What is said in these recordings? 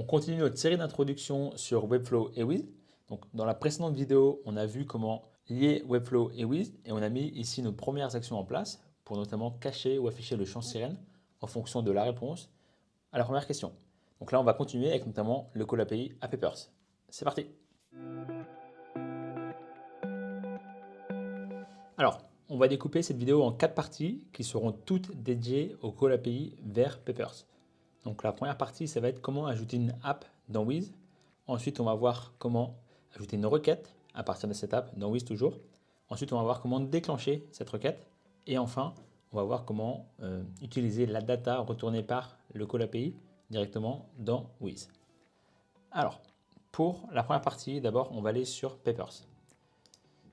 On continue notre série d'introductions sur Webflow et Wiz. Donc, dans la précédente vidéo, on a vu comment lier Webflow et Wiz et on a mis ici nos premières actions en place pour notamment cacher ou afficher le champ sirène en fonction de la réponse à la première question. Donc là, on va continuer avec notamment le call API à Peppers. C'est parti. Alors, on va découper cette vidéo en 4 parties qui seront toutes dédiées au call API vers Peppers. Donc la première partie, ça va être comment ajouter une app dans Wiz. Ensuite, on va voir comment ajouter une requête à partir de cette app dans Wiz toujours. Ensuite, on va voir comment déclencher cette requête. Et enfin, on va voir comment utiliser la data retournée par le call API directement dans Wiz. Alors, pour la première partie, d'abord, on va aller sur Peppers.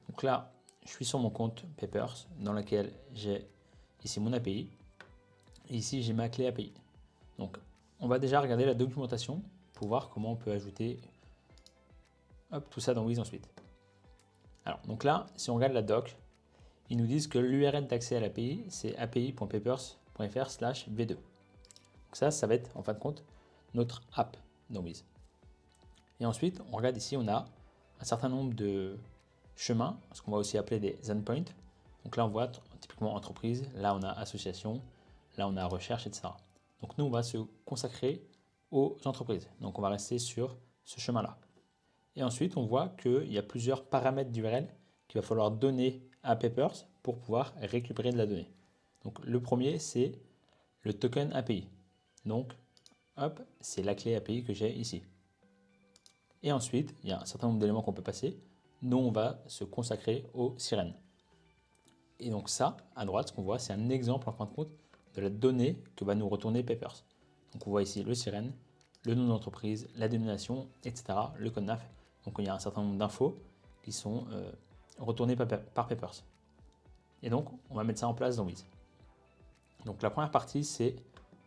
Donc là, je suis sur mon compte Peppers dans lequel j'ai ici mon API. Et ici, j'ai ma clé API. Donc, on va déjà regarder la documentation pour voir comment on peut ajouter tout ça dans Wiz ensuite. Alors, donc là, si on regarde la doc, ils nous disent que l'URL d'accès à l'API, c'est api.peppers.fr/v2. Donc ça va être en fin de compte notre app dans Wiz. Et ensuite, on regarde ici, on a un certain nombre de chemins, ce qu'on va aussi appeler des endpoints. Donc là, on voit typiquement entreprise, là on a association, là on a recherche, etc. Donc nous, on va se consacrer aux entreprises. Donc on va rester sur ce chemin-là. Et ensuite, on voit qu'il y a plusieurs paramètres d'URL qu'il va falloir donner à Peppers pour pouvoir récupérer de la donnée. Donc le premier, c'est le token API. Donc, hop, c'est la clé API que j'ai ici. Et ensuite, il y a un certain nombre d'éléments qu'on peut passer. Nous, on va se consacrer aux sirènes. Et donc ça, à droite, ce qu'on voit, c'est un exemple en fin de compte de la donnée que va nous retourner Peppers. Donc on voit ici le sirène, le nom d'entreprise, la dénomination, etc., le code NAF. Donc il y a un certain nombre d'infos qui sont retournées par Peppers. Et donc on va mettre ça en place dans Wiz. Donc la première partie, c'est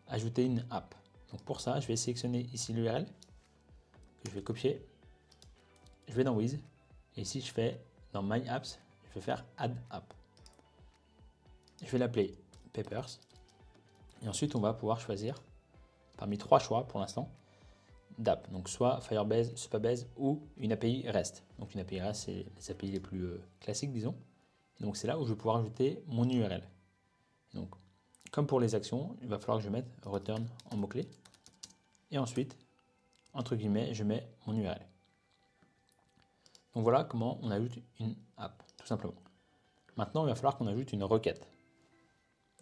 ajouter une app. Donc pour ça, je vais sélectionner ici l'URL que je vais copier. Je vais dans Wiz et ici je fais dans My Apps, je vais faire Add App. Je vais l'appeler Peppers. Et ensuite, on va pouvoir choisir parmi 3 choix pour l'instant d'app. Donc soit Firebase, Supabase ou une API REST. Donc une API REST, c'est les API les plus classiques, disons. Et donc c'est là où je vais pouvoir ajouter mon URL. Donc comme pour les actions, il va falloir que je mette return en mot-clé. Et ensuite, entre guillemets, je mets mon URL. Donc voilà comment on ajoute une app, tout simplement. Maintenant, il va falloir qu'on ajoute une requête.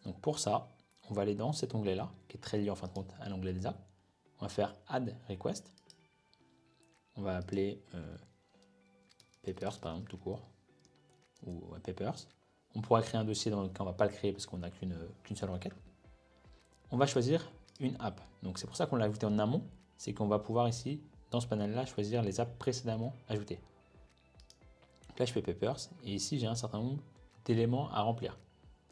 Donc pour ça, on va aller dans cet onglet-là, qui est très lié en fin de compte à l'onglet des apps. On va faire Add Request. On va appeler Peppers, par exemple, tout court, ou Peppers. On pourra créer un dossier dans lequel on ne va pas le créer parce qu'on n'a qu'une seule requête. On va choisir une app. Donc c'est pour ça qu'on l'a ajouté en amont, c'est qu'on va pouvoir ici, dans ce panel-là, choisir les apps précédemment ajoutées. Donc là, je fais Peppers, et ici, j'ai un certain nombre d'éléments à remplir.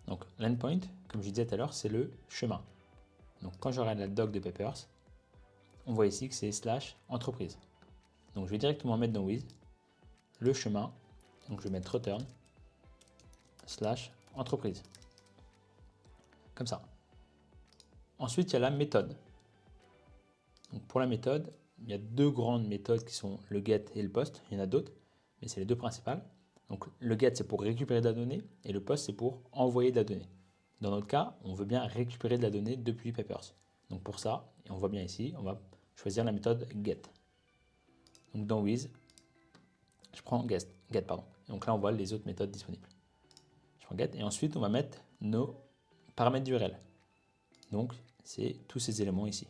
Donc l'endpoint, comme je disais tout à l'heure, c'est le chemin. Donc quand je regarde la doc de Peppers, on voit ici que c'est /entreprise. Donc je vais directement mettre dans Wiz le chemin. Donc je vais mettre return /entreprise. Comme ça. Ensuite, il y a la méthode. Donc pour la méthode, il y a 2 grandes méthodes qui sont le get et le post. Il y en a d'autres, mais c'est les 2 principales. Donc le get, c'est pour récupérer de la donnée et le post, c'est pour envoyer de la donnée. Dans notre cas, on veut bien récupérer de la donnée depuis Peppers. Donc pour ça, et on voit bien ici, on va choisir la méthode get. Donc dans Wiz, je prends get. Donc là, on voit les autres méthodes disponibles. Je prends get et ensuite, on va mettre nos paramètres d'URL. Donc, c'est tous ces éléments ici.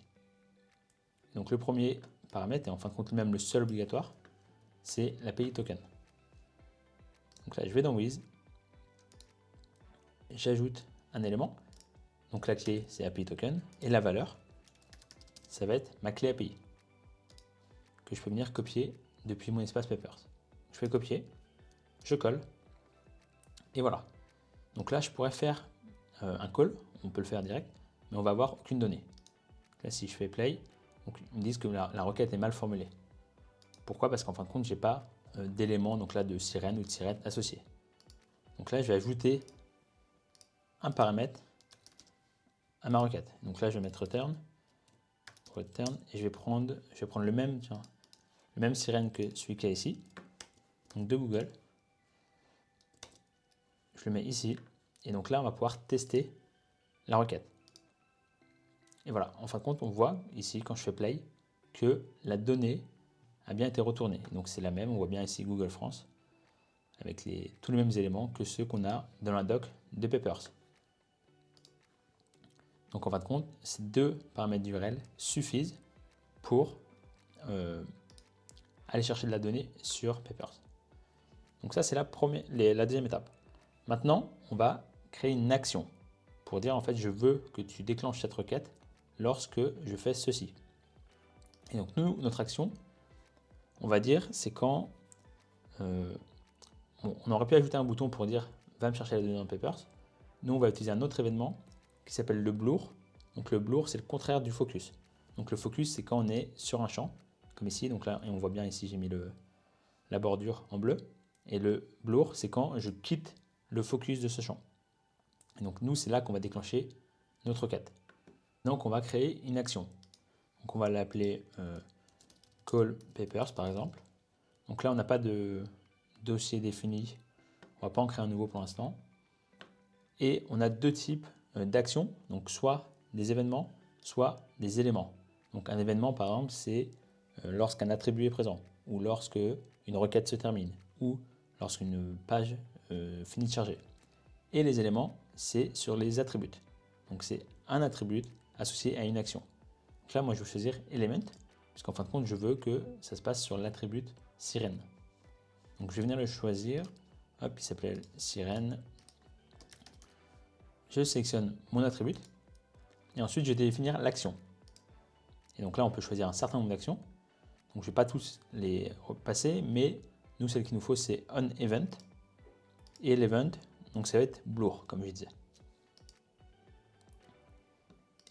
Donc le premier paramètre, et en fin de compte même le seul obligatoire, c'est l'API token. Donc là, je vais dans Wiz, j'ajoute un élément. Donc la clé, c'est API token, et la valeur, ça va être ma clé API, que je peux venir copier depuis mon espace Peppers. Je fais copier, je colle, et voilà. Donc là, je pourrais faire un call, on peut le faire direct, mais on va avoir aucune donnée. Là, si je fais play, donc ils me disent que la requête est mal formulée. Pourquoi? Parce qu'en fin de compte, je n'ai pas d'éléments donc là, de sirène ou de sirène associés. Donc là, je vais ajouter un paramètre à ma requête. Donc là, je vais mettre return return et je vais prendre le même, tiens, le même sirène que celui qu'il y a ici, donc de Google. Je le mets ici et donc là on va pouvoir tester la requête. Et voilà, en fin de compte on voit ici quand je fais play que la donnée a bien été retournée. Donc c'est la même, on voit bien ici Google France avec tous les mêmes éléments que ceux qu'on a dans la doc de Papers. Donc en fin de compte, ces deux paramètres d'URL suffisent pour aller chercher de la donnée sur Papers. Donc ça, c'est la deuxième étape. Maintenant, on va créer une action pour dire en fait, je veux que tu déclenches cette requête lorsque je fais ceci. Et donc nous, notre action, on va dire, c'est quand on aurait pu ajouter un bouton pour dire va me chercher la donnée dans Papers. Nous, on va utiliser un autre événement qui s'appelle le blur. Donc le blur, c'est le contraire du focus. Donc le focus, c'est quand on est sur un champ, comme ici. Donc là, et on voit bien ici, j'ai mis la bordure en bleu. Et le blur, c'est quand je quitte le focus de ce champ. Et donc nous, c'est là qu'on va déclencher notre requête. Donc on va créer une action. Donc on va l'appeler call papers par exemple. Donc là, on n'a pas de dossier défini. On ne va pas en créer un nouveau pour l'instant. Et on a deux types d'actions, donc soit des événements, soit des éléments. Donc un événement, par exemple, c'est lorsqu'un attribut est présent, ou lorsque une requête se termine, ou lorsqu'une page finit de charger. Et les éléments, c'est sur les attributs. Donc c'est un attribut associé à une action. Donc là, moi, je vais choisir element, puisqu'en fin de compte, je veux que ça se passe sur l'attribut sirène. Donc je vais venir le choisir. Hop, il s'appelle sirène. Je sélectionne mon attribut et ensuite je vais définir l'action. Et donc là, on peut choisir un certain nombre d'actions. Donc je ne vais pas tous les repasser, mais nous, celle qu'il nous faut, c'est onEvent. Et l'event, donc ça va être blur, comme je disais.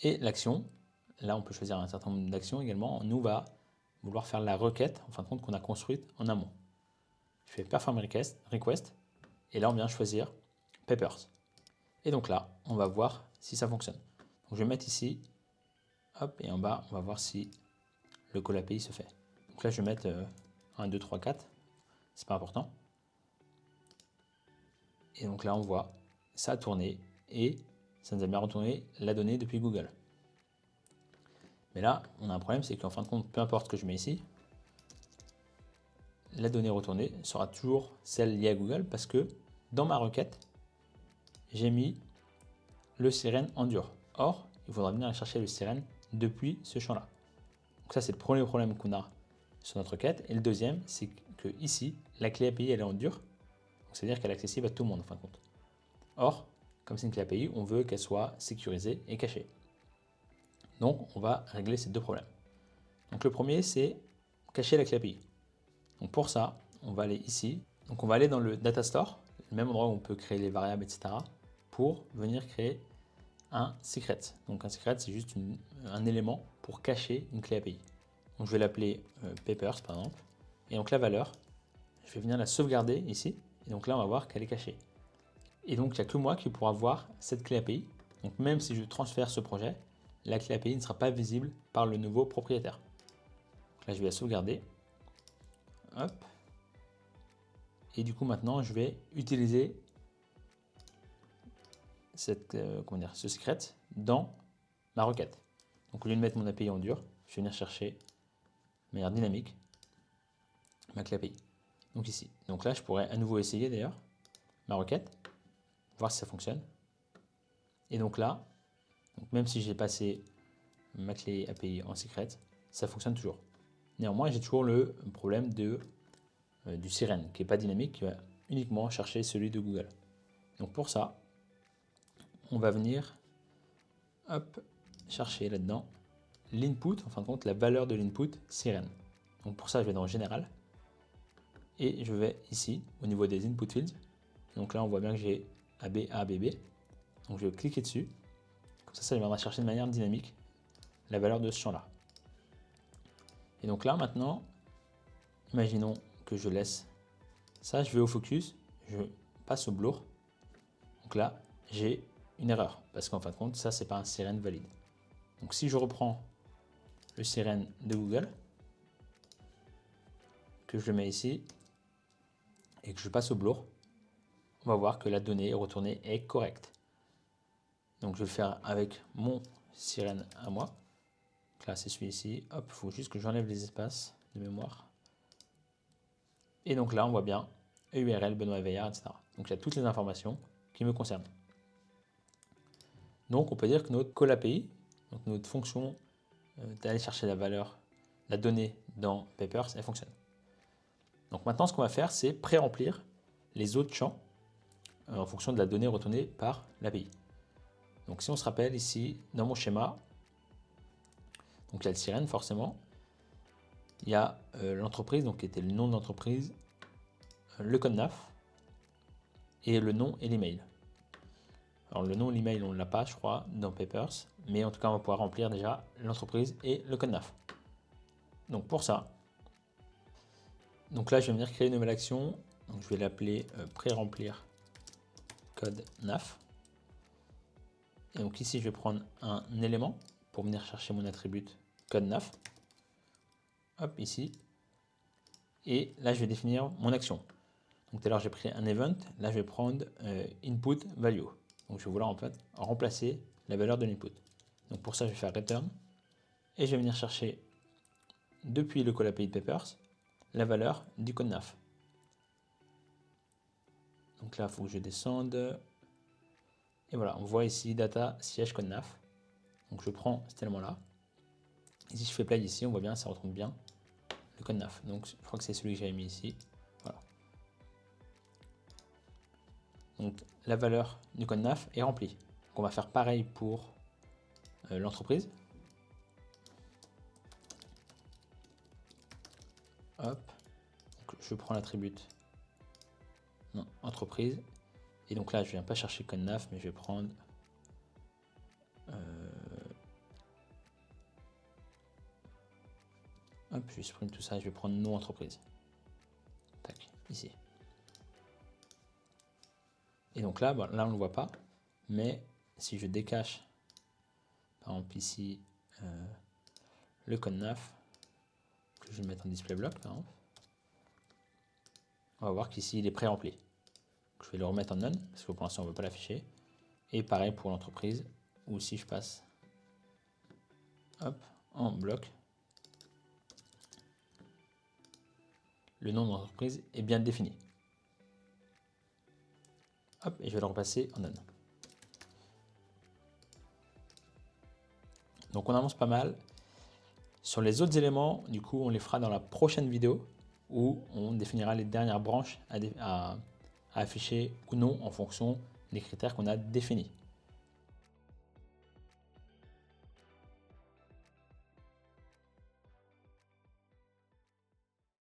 Et l'action, là, on peut choisir un certain nombre d'actions également. Nous, va vouloir faire la requête, en fin de compte, qu'on a construite en amont. Je fais perform request, et là, on vient choisir papers. Et donc là, on va voir si ça fonctionne. Donc je vais mettre ici, hop, et en bas, on va voir si le call API se fait. Donc là, je vais mettre 1, 2, 3, 4. C'est pas important. Et donc là, on voit, ça a tourné et ça nous a bien retourné la donnée depuis Google. Mais là, on a un problème, c'est qu'en fin de compte, peu importe ce que je mets ici, la donnée retournée sera toujours celle liée à Google parce que dans ma requête, j'ai mis le sirène en dur. Or, il faudra venir aller chercher le sirène depuis ce champ-là. Donc ça, c'est le premier problème qu'on a sur notre requête. Et le deuxième, c'est que ici, la clé API, elle est en dur. C'est-à-dire qu'elle est accessible à tout le monde en fin de compte. Or, comme c'est une clé API, on veut qu'elle soit sécurisée et cachée. Donc, on va régler ces deux problèmes. Donc, le premier, c'est cacher la clé API. Donc, pour ça, on va aller ici. Donc, on va aller dans le data store, le même endroit où on peut créer les variables, etc., pour venir créer un secret. Donc, un secret, c'est juste un élément pour cacher une clé API. Donc, je vais l'appeler papers, par exemple. Et donc, la valeur, je vais venir la sauvegarder ici. Et donc là, on va voir qu'elle est cachée. Et donc, il n'y a que moi qui pourra voir cette clé API. Donc, même si je transfère ce projet, la clé API ne sera pas visible par le nouveau propriétaire. Donc là, je vais la sauvegarder. Hop. Et du coup, maintenant, je vais utiliser ce secret dans ma requête. Donc, au lieu de mettre mon API en dur, je vais venir chercher de manière dynamique ma clé API. Donc ici. Donc là, je pourrais à nouveau essayer d'ailleurs ma requête, voir si ça fonctionne. Et donc là, même si j'ai passé ma clé API en secret, ça fonctionne toujours. Néanmoins, j'ai toujours le problème du sirène qui n'est pas dynamique, qui va uniquement chercher celui de Google. Donc pour ça, on va venir chercher là-dedans l'input, en fin de compte, la valeur de l'input sirène. Donc pour ça, je vais dans Général et je vais ici au niveau des input fields. Donc là, on voit bien que j'ai AB, ABB. Donc je vais cliquer dessus. Comme ça viendra chercher de manière dynamique la valeur de ce champ-là. Et donc là, maintenant, imaginons que je laisse ça, je vais au focus, je passe au blur. Donc là, j'ai une erreur parce qu'en fin de compte, ça, c'est pas un sirène valide. Donc si je reprends le sirène de Google, que je le mets ici et que je passe au blur, on va voir que la donnée retournée est correcte. Donc je vais le faire avec mon sirène à moi. Donc là c'est celui-ci. Hop, il faut juste que j'enlève les espaces de mémoire. Et donc là on voit bien URL, Benoît Veillard, etc. Donc il y a toutes les informations qui me concernent. Donc on peut dire que notre call API, donc notre fonction d'aller chercher la valeur, la donnée dans Papers, elle fonctionne. Donc maintenant ce qu'on va faire, c'est pré-remplir les autres champs en fonction de la donnée retournée par l'API. Donc si on se rappelle ici, dans mon schéma, donc il y a le sirène forcément, il y a l'entreprise, donc qui était le nom de l'entreprise, le code NAF, et le nom et l'email. Alors le nom et l'email, on ne l'a pas, je crois, dans Papers, mais en tout cas, on va pouvoir remplir déjà l'entreprise et le code NAF. Donc pour ça, donc là, je vais venir créer une nouvelle action. Donc je vais l'appeler pré-remplir code NAF. Et donc ici, je vais prendre un élément pour venir chercher mon attribut code NAF. Hop, ici. Et là, je vais définir mon action. Donc tout à l'heure, j'ai pris un event. Là, je vais prendre input value. Donc je vais vouloir en fait remplacer la valeur de l'input. Donc pour ça, je vais faire return. Et je vais venir chercher depuis le call API de Papers la valeur du code NAF. Donc là, il faut que je descende. Et voilà, on voit ici data siège code NAF. Donc je prends cet élément-là. Et si je fais play ici, on voit bien, ça retrouve bien le code NAF. Donc je crois que c'est celui que j'avais mis ici. Voilà. Donc la valeur du code NAF est remplie. Donc on va faire pareil pour l'entreprise. Hop. Donc je prends l'attribut entreprise. Et donc là, je ne viens pas chercher code NAF, mais je vais prendre hop, je supprime tout ça, je vais prendre nom entreprise. Tac, ici. Et donc là, bon, là on ne le voit pas, mais si je décache, par exemple ici, le code NAF, que je vais mettre en display block, par exemple, on va voir qu'ici il est pré-rempli. Je vais le remettre en none, parce que pour l'instant on ne veut pas l'afficher. Et pareil pour l'entreprise, ou si je passe hop, en bloc, le nom de l'entreprise est bien défini. Hop, et je vais le repasser en none. Donc on avance pas mal. Sur les autres éléments, du coup, on les fera dans la prochaine vidéo où on définira les dernières branches à afficher ou non en fonction des critères qu'on a définis.